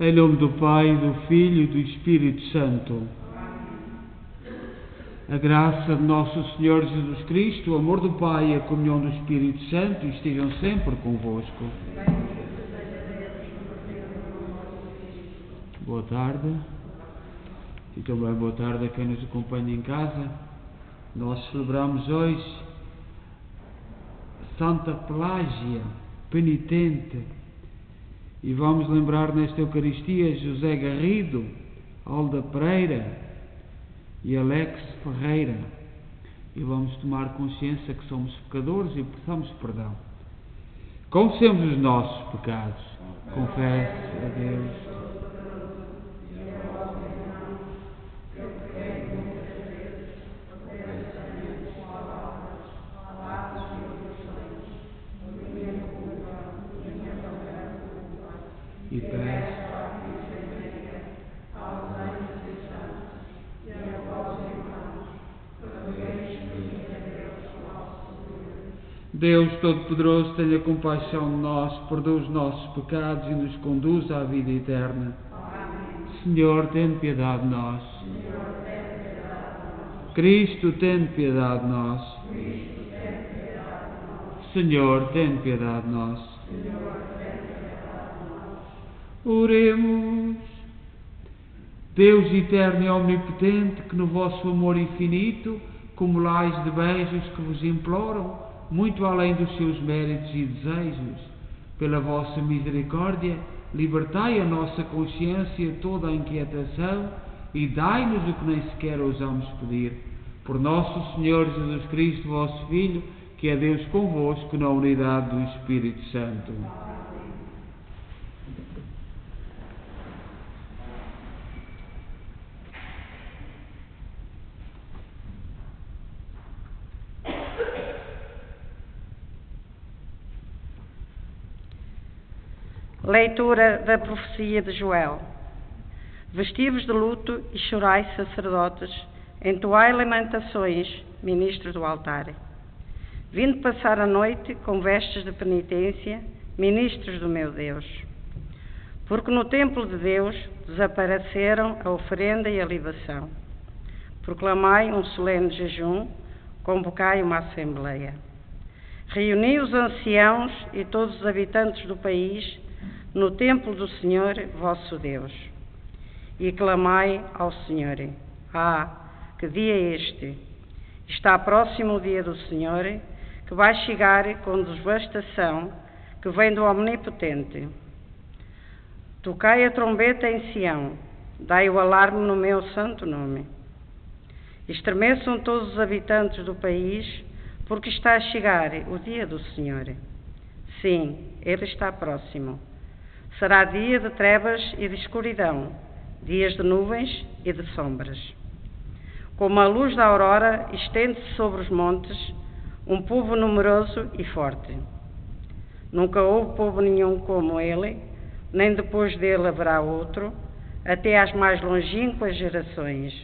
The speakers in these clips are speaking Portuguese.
Em nome do Pai, do Filho e do Espírito Santo. A graça de nosso Senhor Jesus Cristo, o amor do Pai e a comunhão do Espírito Santo estejam sempre convosco. Boa tarde. E também boa tarde a quem nos acompanha em casa. Nós celebramos hoje Santa Pelágia, penitente. E vamos lembrar nesta Eucaristia José Garrido, Alda Pereira e Alex Ferreira. E vamos tomar consciência que somos pecadores e peçamos perdão. Confessemos os nossos pecados. Confesse a Deus. E peço Deus Todo-Poderoso, tenha compaixão de nós, perdoa os nossos pecados e nos conduz à vida eterna. Senhor, tem piedade de nós. Cristo, tem piedade de nós. Senhor, tem piedade de nós. Oremos. Deus eterno e omnipotente, que no vosso amor infinito cumulais de beijos que vos imploram, muito além dos seus méritos e desejos, pela vossa misericórdia, libertai a nossa consciência de toda a inquietação e dai-nos o que nem sequer ousamos pedir. Por nosso Senhor Jesus Cristo, vosso Filho, que é Deus convosco na unidade do Espírito Santo. Leitura da profecia de Joel. Vesti-vos de luto e chorai, sacerdotes, entoai lamentações, ministros do altar. Vindo passar a noite com vestes de penitência, ministros do meu Deus. Porque no templo de Deus desapareceram a oferenda e a libação. Proclamai um solene jejum, convocai uma assembleia. Reuni os anciãos e todos os habitantes do país no templo do Senhor, vosso Deus, e clamai ao Senhor. Que dia é este? Está próximo o dia do Senhor, que vai chegar com devastação, que vem do Omnipotente. Tocai a trombeta em Sião, dai o alarme no meu santo nome. Estremeçam todos os habitantes do país, porque está a chegar o dia do Senhor. Sim, ele está próximo. Será dia de trevas e de escuridão, dias de nuvens e de sombras. Como a luz da aurora estende-se sobre os montes, um povo numeroso e forte. Nunca houve povo nenhum como ele, nem depois dele haverá outro, até às mais longínquas gerações.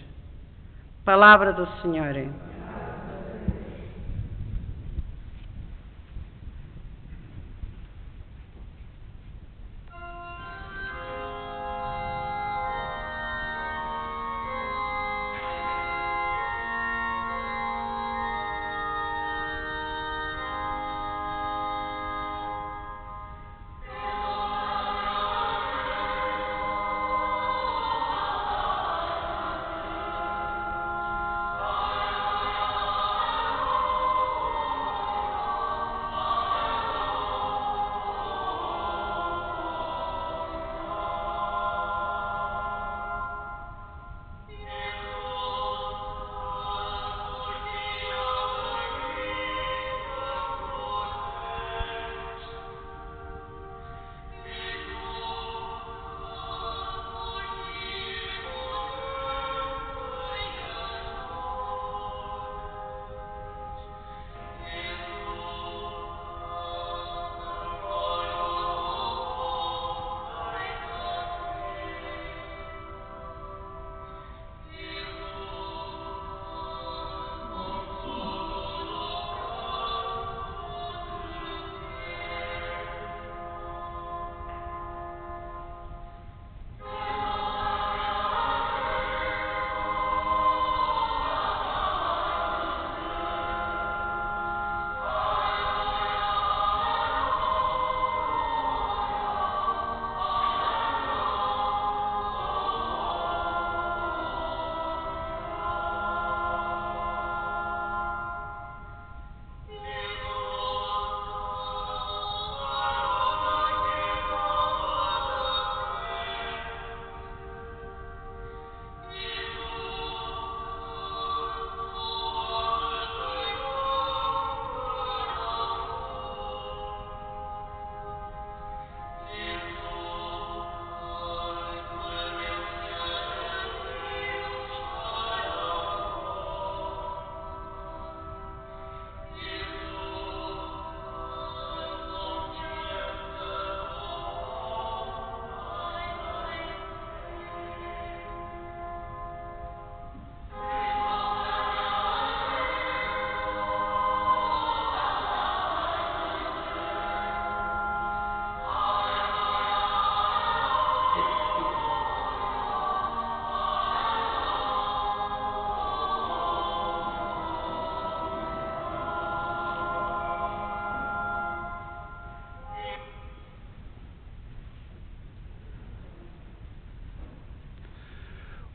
Palavra do Senhor.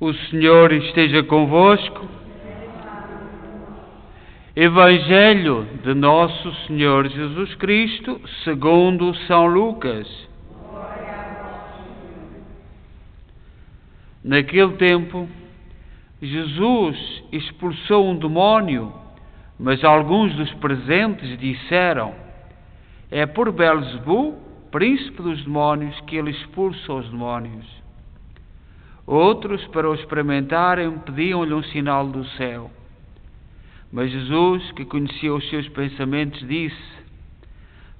O Senhor esteja convosco. Evangelho de Nosso Senhor Jesus Cristo, segundo São Lucas. Naquele tempo, Jesus expulsou um demónio, mas alguns dos presentes disseram: é por Belzebu, príncipe dos demónios, que ele expulsa os demónios. Outros, para o experimentarem, pediam-lhe um sinal do céu. Mas Jesus, que conhecia os seus pensamentos, disse: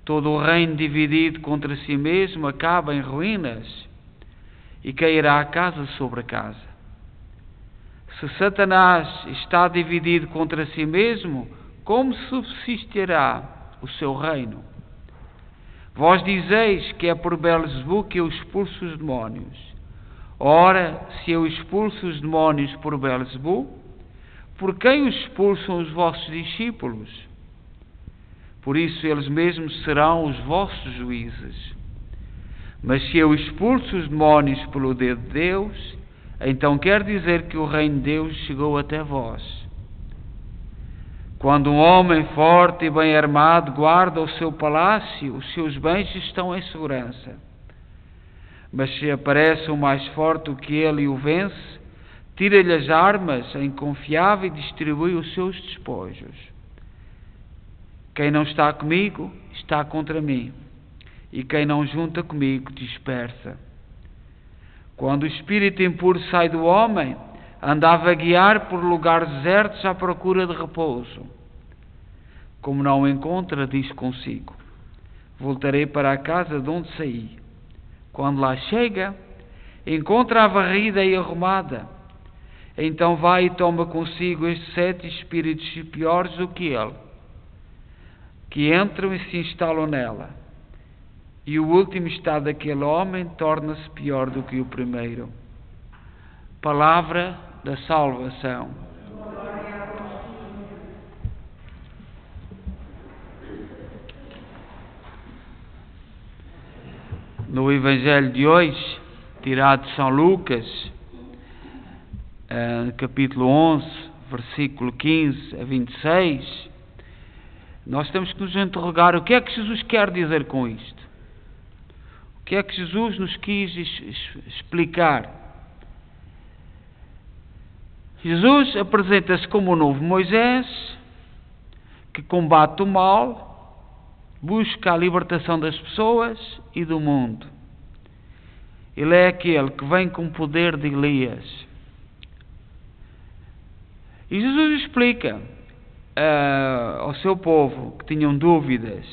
todo o reino dividido contra si mesmo acaba em ruínas, e cairá casa sobre casa. Se Satanás está dividido contra si mesmo, como subsistirá o seu reino? Vós dizeis que é por Belzebu que eu expulso os demónios. Ora, se eu expulso os demónios por Belzebu, por quem os expulsam os vossos discípulos? Por isso eles mesmos serão os vossos juízes. Mas se eu expulso os demónios pelo dedo de Deus, então quer dizer que o reino de Deus chegou até vós. Quando um homem forte e bem armado guarda o seu palácio, os seus bens estão em segurança. Mas se aparece um mais forte do que ele e o vence, tira-lhe as armas em confiável e distribui os seus despojos. Quem não está comigo, está contra mim. E quem não junta comigo, dispersa. Quando o espírito impuro sai do homem, anda a vaguear por lugares desertos à procura de repouso. Como não o encontra, diz consigo: voltarei para a casa de onde saí. Quando lá chega, encontra-a varrida e arrumada. Então vai e toma consigo estes 7 espíritos piores do que ele, que entram e se instalam nela. E o último estado daquele homem torna-se pior do que o primeiro. Palavra da salvação. No Evangelho de hoje, tirado de São Lucas, capítulo 11, versículo 15 a 26, nós temos que nos interrogar o que é que Jesus quer dizer com isto. O que é que Jesus nos quis explicar? Jesus apresenta-se como o novo Moisés, que combate o mal, busca a libertação das pessoas e do mundo. Ele é aquele que vem com o poder de Elias. E Jesus explica ao seu povo que tinham dúvidas: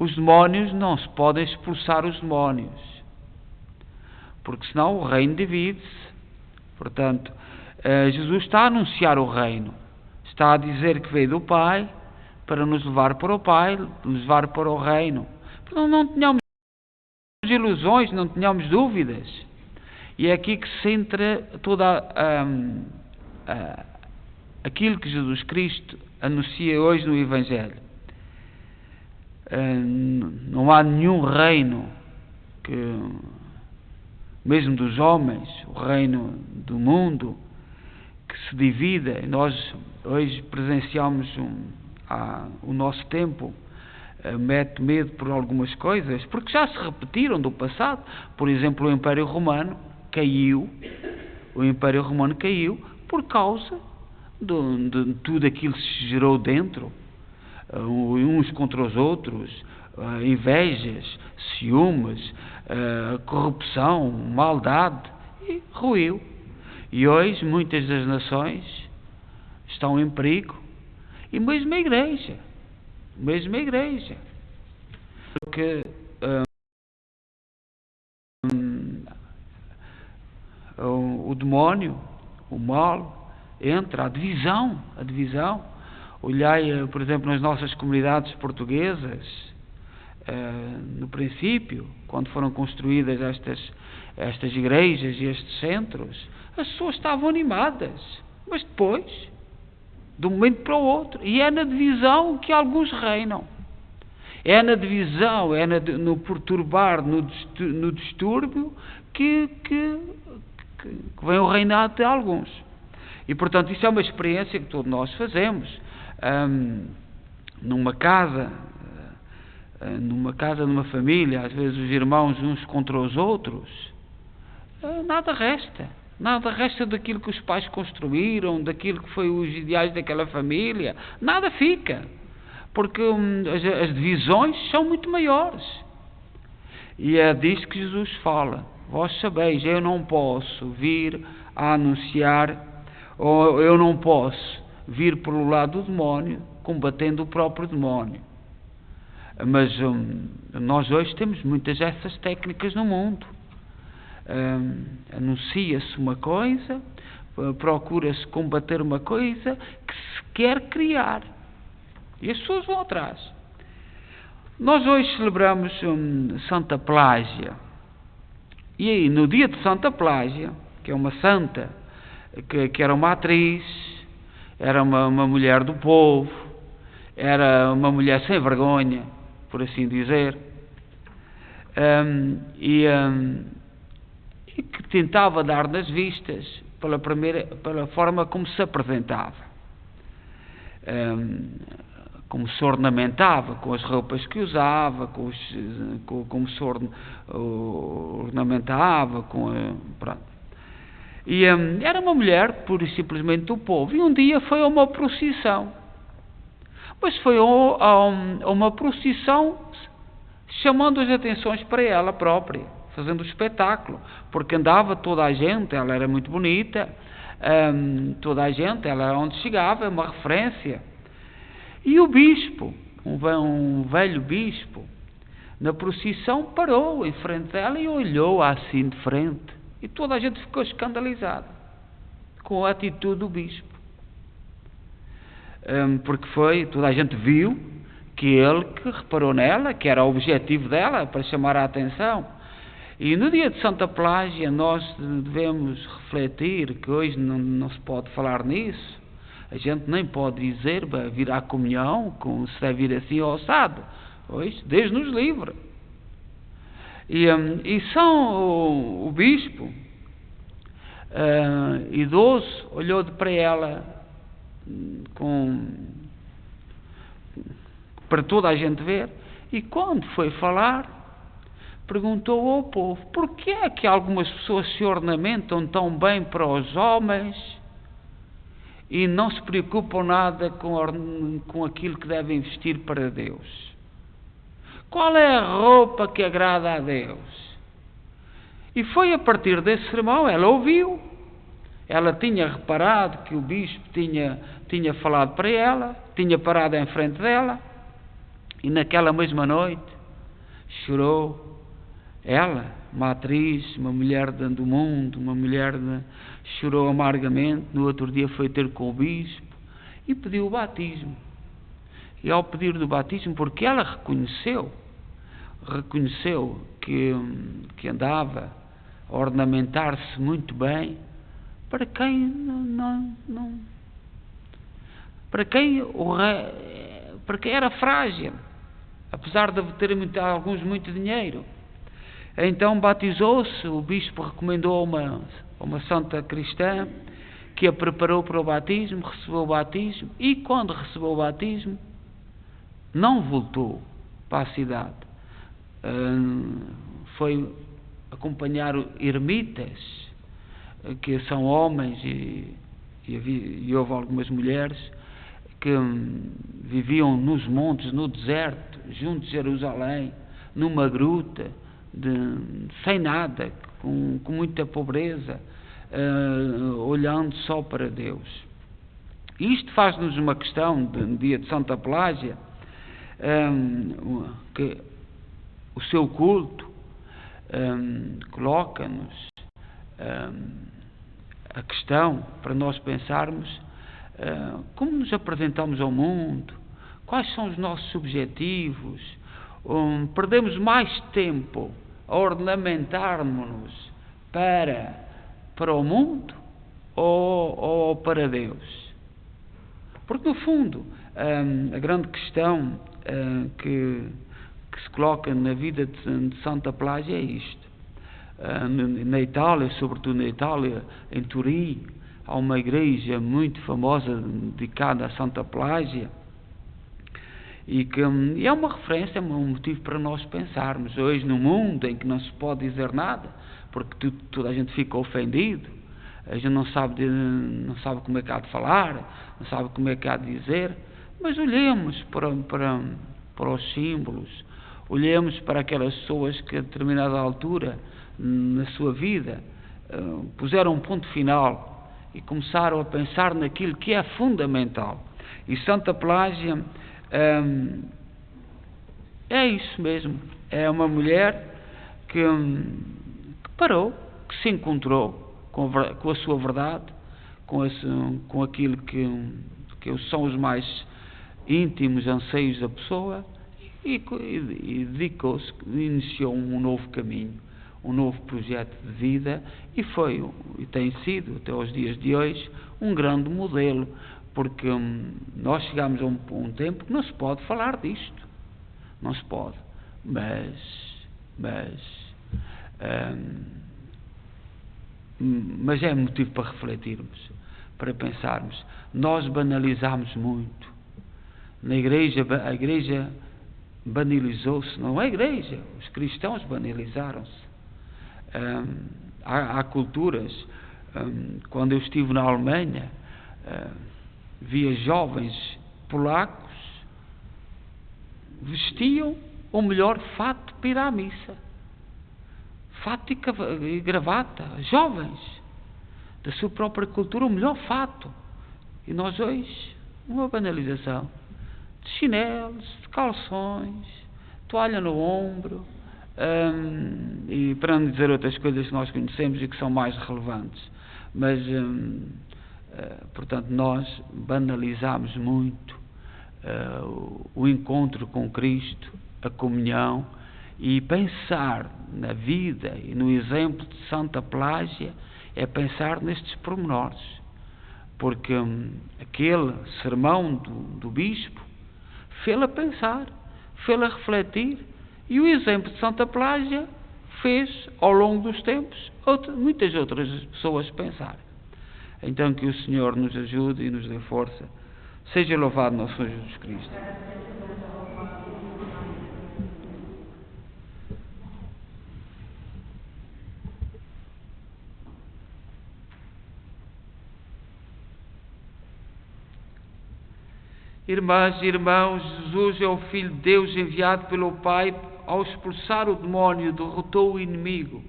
os demónios não se podem expulsar os demónios, porque senão o reino divide-se. Portanto, Jesus está a anunciar o reino, está a dizer que veio do Pai para nos levar para o Pai, nos levar para o reino. Portanto, não tenhamos ilusões, não tenhamos dúvidas. E é aqui que se centra toda aquilo que Jesus Cristo anuncia hoje no Evangelho. Não há nenhum reino, mesmo dos homens, o reino do mundo, que se divida. Nós hoje presenciamos o nosso tempo, mete medo por algumas coisas, porque já se repetiram do passado. Por exemplo, o Império Romano caiu por causa de tudo aquilo que se gerou dentro, uns contra os outros, invejas, ciúmes, corrupção, maldade, e ruiu. E hoje muitas das nações estão em perigo, e mesmo a igreja, porque o demónio, o mal, entra, a divisão. Olhai, por exemplo, nas nossas comunidades portuguesas, no princípio, quando foram construídas estas igrejas e estes centros, as pessoas estavam animadas, mas depois, de um momento para o outro, e é na divisão que alguns reinam. É na divisão, no perturbar, no distúrbio, que que vem o reinado de alguns. E, portanto, isso é uma experiência que todos nós fazemos. Numa casa, numa família, às vezes os irmãos uns contra os outros, nada resta daquilo que os pais construíram, daquilo que foi os ideais daquela família, nada fica, porque as divisões são muito maiores. E é disto que Jesus fala: vós sabeis, eu não posso vir a anunciar, ou eu não posso vir pelo lado do demónio, combatendo o próprio demónio. Mas nós hoje temos muitas dessas técnicas no mundo. Anuncia-se uma coisa, procura-se combater uma coisa que se quer criar, e as pessoas vão atrás. Nós hoje celebramos Santa Plágia, e aí no dia de Santa Plágia, que é uma santa, que era uma atriz, era uma mulher do povo, era uma mulher sem vergonha, por assim dizer, e que tentava dar nas vistas pela forma como se apresentava, como se ornamentava, com as roupas que usava, como se ornamentava, pronto. E era uma mulher pura e simplesmente do povo, e um dia foi a uma procissão, mas foi a uma procissão chamando as atenções para ela própria, fazendo o espetáculo, porque andava toda a gente, ela era muito bonita, toda a gente, ela onde chegava, é uma referência. E o bispo, um velho bispo, na procissão parou em frente dela e olhou assim de frente, e toda a gente ficou escandalizada com a atitude do bispo, porque toda a gente viu que ele que reparou nela, que era o objetivo dela, para chamar a atenção. E no dia de Santa Plágia nós devemos refletir que hoje não se pode falar nisso. A gente nem pode dizer, vir à comunhão, se deve vir assim ou assado. Hoje, Deus nos livre. E o bispo, idoso, olhou para ela para toda a gente ver, e quando foi falar, perguntou ao povo: porquê é que algumas pessoas se ornamentam tão bem para os homens e não se preocupam nada com aquilo que devem vestir para Deus? Qual é a roupa que agrada a Deus? E foi a partir desse sermão, ela ouviu, ela tinha reparado que o bispo tinha falado para ela, tinha parado em frente dela, e naquela mesma noite chorou. Ela, uma atriz, uma mulher do mundo, chorou amargamente. No outro dia foi ter com o bispo e pediu o batismo. E ao pedir do batismo, porque ela reconheceu que andava a ornamentar-se muito bem, para quem era frágil, apesar de ter alguns muito dinheiro. Então batizou-se. O bispo recomendou a uma santa cristã que a preparou para o batismo, recebeu o batismo, e quando recebeu o batismo não voltou para a cidade, foi acompanhar ermitas, que são homens, e houve algumas mulheres que viviam nos montes, no deserto, junto de Jerusalém, numa gruta, sem nada, com muita pobreza, olhando só para Deus. E isto faz-nos uma questão, no dia de Santa Plágia, que o seu culto coloca-nos a questão para nós pensarmos como nos apresentamos ao mundo, quais são os nossos objetivos. Perdemos mais tempo a ornamentar-nos para o mundo ou para Deus? Porque no fundo a grande questão que se coloca na vida de Santa Plágia é isto: na Itália, sobretudo na Itália, em Turim, há uma igreja muito famosa dedicada a Santa Plágia, e é uma referência, é um motivo para nós pensarmos. Hoje, no mundo em que não se pode dizer nada, porque toda a gente fica ofendido, a gente não sabe como é que há de falar, não sabe como é que há de dizer, mas olhemos para os símbolos, olhemos para aquelas pessoas que a determinada altura na sua vida puseram um ponto final e começaram a pensar naquilo que é fundamental. E Santa Plágia é isso mesmo, é uma mulher que parou, que se encontrou com a sua verdade, com aquilo que são os mais íntimos anseios da pessoa, e dedicou-se, iniciou um novo caminho, um novo projeto de vida, e tem sido, até aos dias de hoje, um grande modelo, porque nós chegamos a um tempo que não se pode falar disto, não se pode, mas é motivo para refletirmos, para pensarmos. Nós banalizamos muito. A igreja banalizou-se, não é a igreja, os cristãos banalizaram-se. Há culturas, quando eu estive na Alemanha, via jovens polacos vestiam o melhor fato para ir à missa, fato e gravata, jovens da sua própria cultura, o melhor fato. E nós hoje, uma banalização de chinelos, de calções, toalha no ombro, e para não dizer outras coisas que nós conhecemos e que são mais relevantes, mas portanto nós banalizamos muito o encontro com Cristo, a comunhão, e pensar na vida e no exemplo de Santa Plágia é pensar nestes pormenores, porque aquele sermão do bispo fê-la pensar, fê-la refletir, e o exemplo de Santa Plágia fez, ao longo dos tempos, muitas outras pessoas pensarem. Então que o Senhor nos ajude e nos dê força. Seja louvado nosso Senhor Jesus Cristo. Irmãs e irmãos, Jesus é o Filho de Deus enviado pelo Pai. Ao expulsar o demónio, derrotou o inimigo.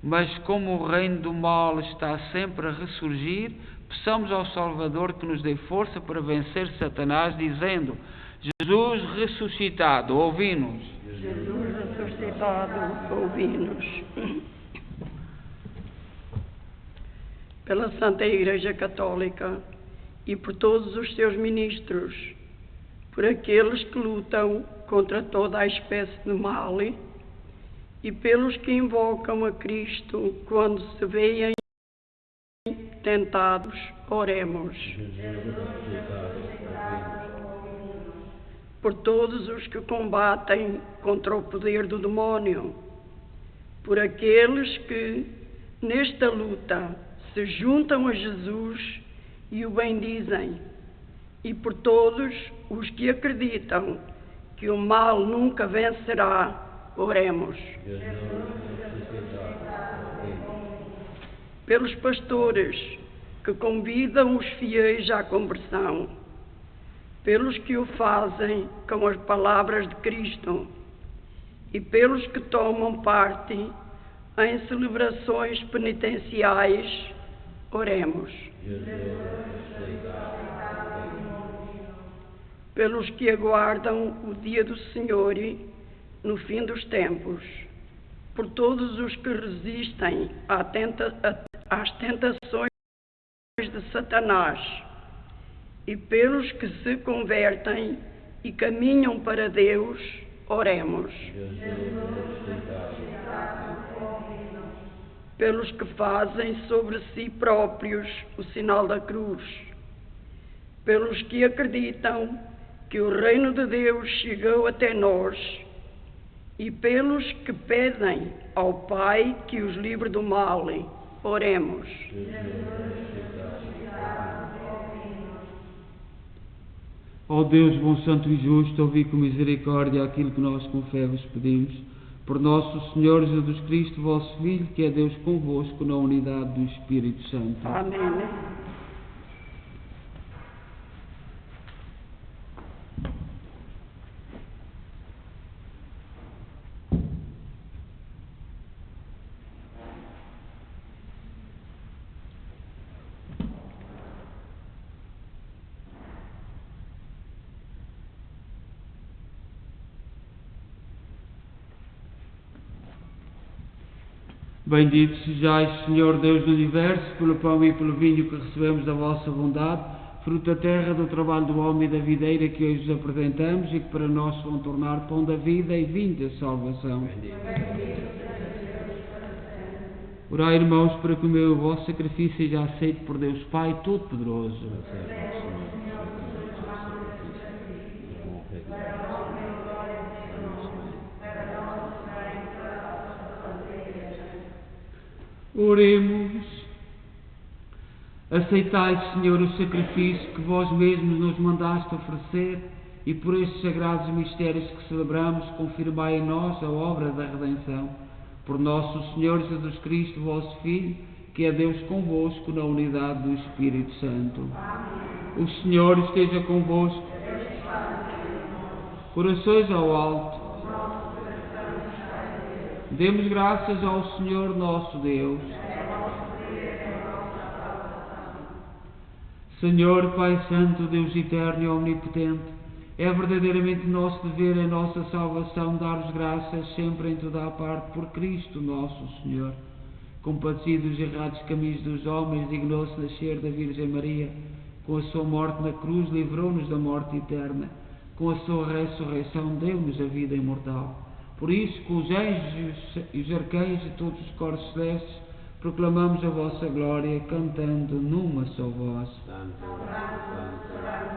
Mas como o reino do mal está sempre a ressurgir, peçamos ao Salvador que nos dê força para vencer Satanás, dizendo: Jesus ressuscitado, ouvi-nos. Jesus ressuscitado, ouvi-nos. Pela Santa Igreja Católica e por todos os seus ministros, por aqueles que lutam contra toda a espécie de mal e pelos que invocam a Cristo quando se veem tentados, oremos. Por todos os que combatem contra o poder do demónio, por aqueles que nesta luta se juntam a Jesus e o bendizem, e por todos os que acreditam que o mal nunca vencerá, oremos. Pelos pastores que convidam os fiéis à conversão, pelos que o fazem com as palavras de Cristo e pelos que tomam parte em celebrações penitenciais, oremos. Pelos que aguardam o dia do Senhor no fim dos tempos, por todos os que resistem às tentações de Satanás e pelos que se convertem e caminham para Deus, oremos. Pelos que fazem sobre si próprios o sinal da cruz, pelos que acreditam que o reino de Deus chegou até nós e pelos que pedem ao Pai que os livre do mal. Oremos. Ó Deus bom, santo e justo, ouvi com misericórdia aquilo que nós com fé vos pedimos. Por nosso Senhor Jesus Cristo, vosso Filho, que é Deus convosco na unidade do Espírito Santo. Amém. Bendito sejais, Senhor Deus do Universo, pelo pão e pelo vinho que recebemos da vossa bondade, fruto da terra, do trabalho do homem e da videira que hoje vos apresentamos e que para nós vão tornar pão da vida e vinho da salvação. Orai, irmãos, para que o meu e o vosso sacrifício seja aceito por Deus Pai Todo-Poderoso. Oremos. Aceitai, Senhor, o sacrifício que vós mesmos nos mandaste oferecer e por estes sagrados mistérios que celebramos, confirmai em nós a obra da redenção. Por nosso Senhor Jesus Cristo, vosso Filho, que é Deus convosco na unidade do Espírito Santo. O Senhor esteja convosco. Corações ao alto. Demos graças ao Senhor nosso Deus. Senhor, Pai Santo, Deus eterno e omnipotente, é verdadeiramente nosso dever em nossa salvação dar-vos graças sempre em toda a parte por Cristo nosso Senhor. Compadecido dos errados caminhos dos homens, dignou-se nascer da Virgem Maria. Com a sua morte na cruz livrou-nos da morte eterna. Com a sua ressurreição deu-nos a vida imortal. Por isso, com os anjos e os arcanjos e todos os coros celestes, proclamamos a vossa glória, cantando numa só voz. Santo, Santo, Santo,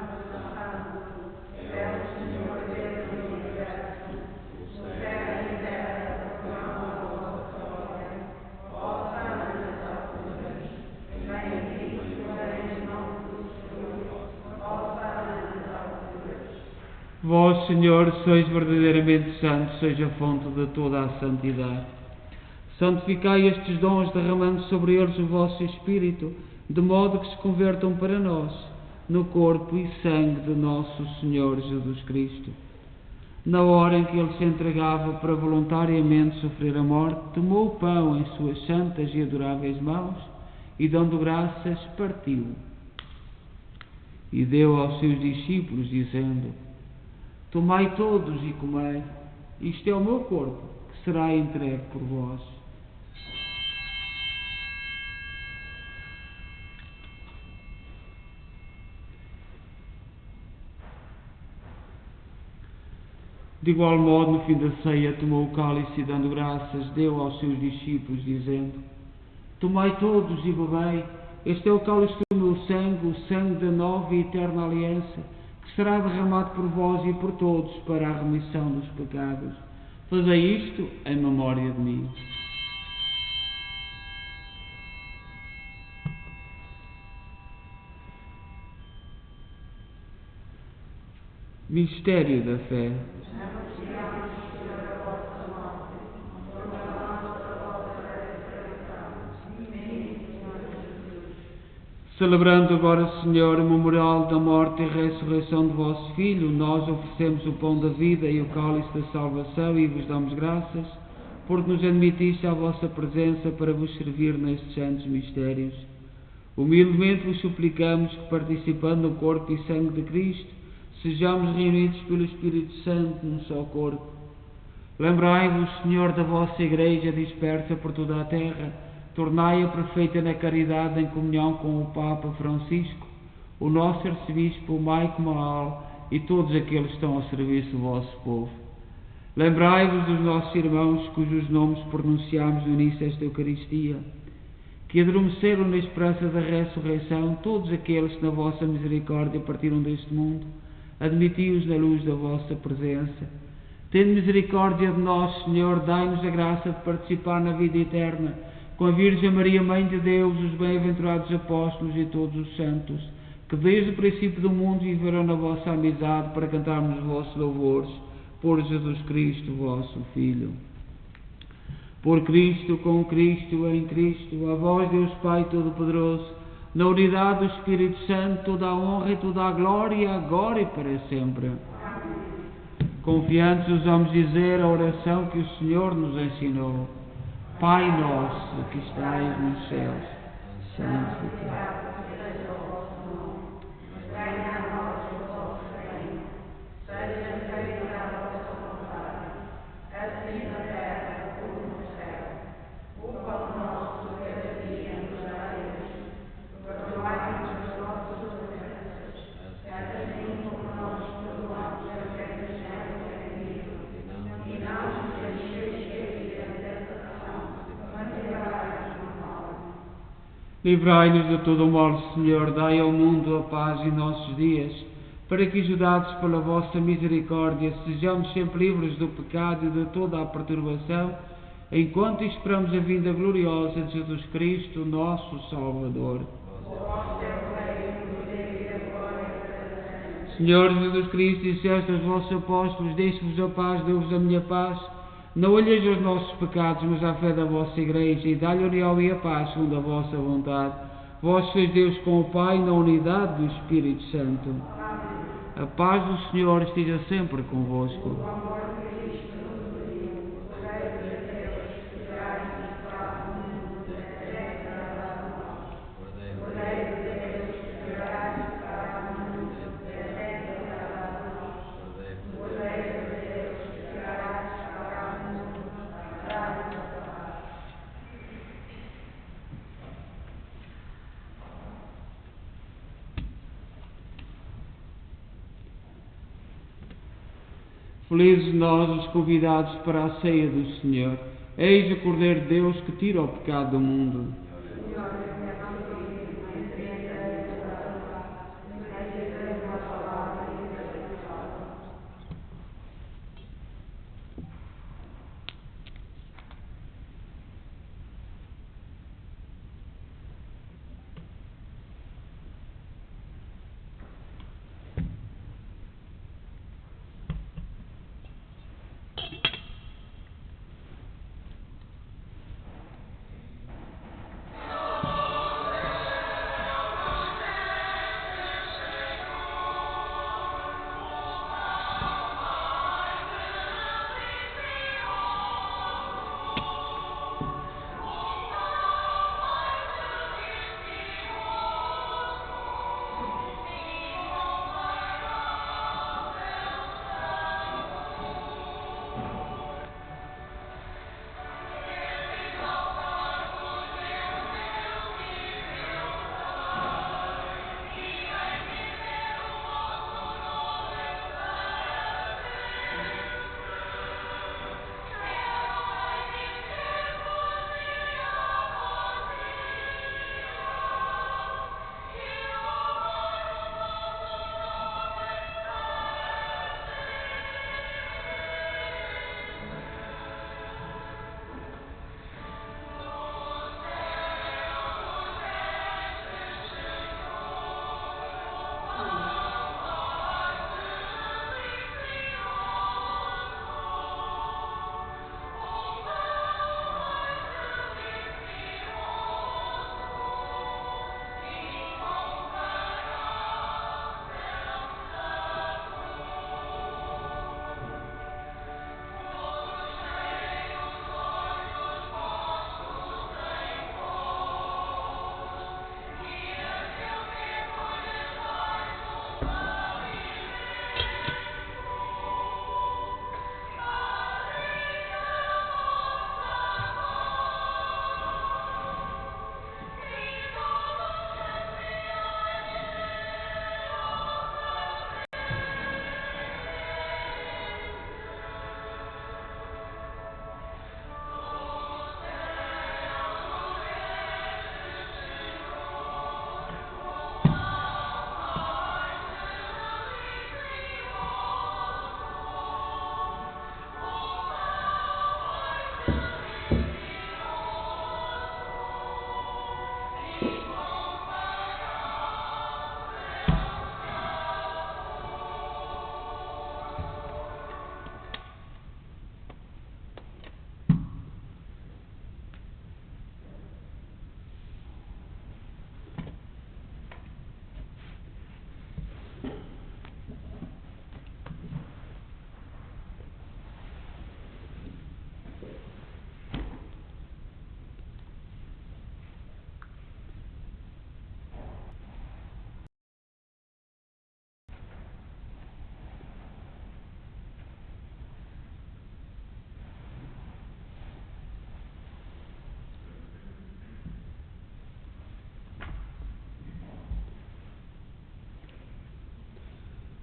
é o Senhor Deus do universo, o céu e a terra proclamam a vossa glória. Hosana nas alturas, bendito seja o nome do Senhor, hosana nas alturas. Vós, Senhor, sois verdadeiramente santos, seja a fonte de toda a santidade. Santificai estes dons, derramando sobre eles o vosso Espírito, de modo que se convertam para nós, no corpo e sangue de nosso Senhor Jesus Cristo. Na hora em que ele se entregava para voluntariamente sofrer a morte, tomou o pão em suas santas e adoráveis mãos e, dando graças, partiu. E deu aos seus discípulos, dizendo: Tomai todos e comei, isto é o meu corpo, que será entregue por vós. De igual modo, no fim da ceia, tomou o cálice e, dando graças, deu aos seus discípulos, dizendo: Tomai todos e bebei, este é o cálice do meu sangue, o sangue da nova e eterna aliança, que será derramado por vós e por todos para a remissão dos pecados. Fazei isto em memória de mim. Mistério da fé. Celebrando agora, Senhor, o memorial da morte e ressurreição de vosso Filho, nós oferecemos o pão da vida e o cálice da salvação e vos damos graças, porque nos admitiste à vossa presença para vos servir nestes santos mistérios. Humildemente vos suplicamos que, participando no corpo e sangue de Cristo, sejamos reunidos pelo Espírito Santo num só corpo. Lembrai-vos, Senhor, da vossa Igreja dispersa por toda a terra. Tornai-a perfeita na caridade, em comunhão com o Papa Francisco, o nosso Arcebispo, o Maico Maal e todos aqueles que estão ao serviço do vosso povo. Lembrai-vos dos nossos irmãos, cujos nomes pronunciámos no início desta Eucaristia, que adormeceram na esperança da ressurreição, todos aqueles que na vossa misericórdia partiram deste mundo. Admiti-os na luz da vossa presença. Tende misericórdia de nós, Senhor, dai-nos a graça de participar na vida eterna, com a Virgem Maria, Mãe de Deus, os bem-aventurados apóstolos e todos os santos, que desde o princípio do mundo viveram na vossa amizade para cantarmos os vossos louvores, por Jesus Cristo, vosso Filho. Por Cristo, com Cristo, em Cristo, a vós, Deus Pai Todo-Poderoso, na unidade do Espírito Santo, toda a honra e toda a glória, agora e para sempre. Confiantes usamos dizer a oração que o Senhor nos ensinou. Pai nosso, que estais nos céus, santificado. Livrai-nos de todo o mal, Senhor, dai ao mundo a paz em nossos dias, para que, ajudados pela vossa misericórdia, sejamos sempre livres do pecado e de toda a perturbação, enquanto esperamos a vinda gloriosa de Jesus Cristo, nosso Salvador. Senhor Jesus Cristo, disseste aos vossos apóstolos, deixo-vos a paz, dou-vos a minha paz. Não olheis aos nossos pecados, mas à fé da vossa Igreja, e dá-lhe a união e a paz, segundo a vossa vontade. Vós sois Deus com o Pai, na unidade do Espírito Santo. A paz do Senhor esteja sempre convosco. Felizes nós, os convidados para a ceia do Senhor. Eis o Cordeiro de Deus que tira o pecado do mundo.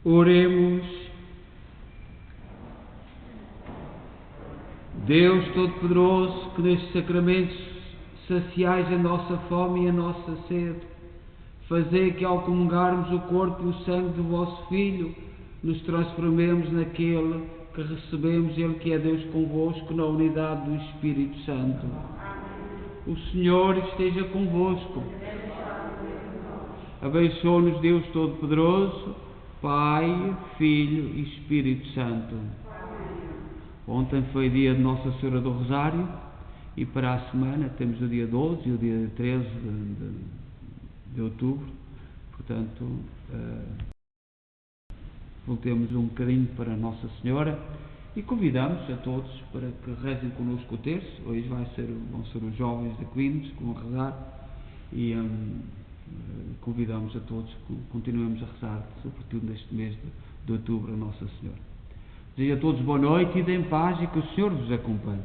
Oremos. Deus Todo-Poderoso, que nestes sacramentos saciais a nossa fome e a nossa sede, fazei que ao comungarmos o corpo e o sangue do vosso Filho, nos transformemos naquele que recebemos, Ele que é Deus convosco, na unidade do Espírito Santo. O Senhor esteja convosco. Abençoe-nos Deus Todo-Poderoso, Pai, Filho e Espírito Santo. Ontem foi dia de Nossa Senhora do Rosário e para a semana temos o dia 12 e o dia 13 de outubro. Portanto, voltemos um bocadinho para Nossa Senhora e convidamos a todos para que rezem connosco o terço. Hoje vão ser os jovens de Coimbra que vão rezar e convidamos a todos que continuemos a rezar, sobretudo neste mês de outubro, a Nossa Senhora. Desejo a todos boa noite e em paz e que o Senhor vos acompanhe.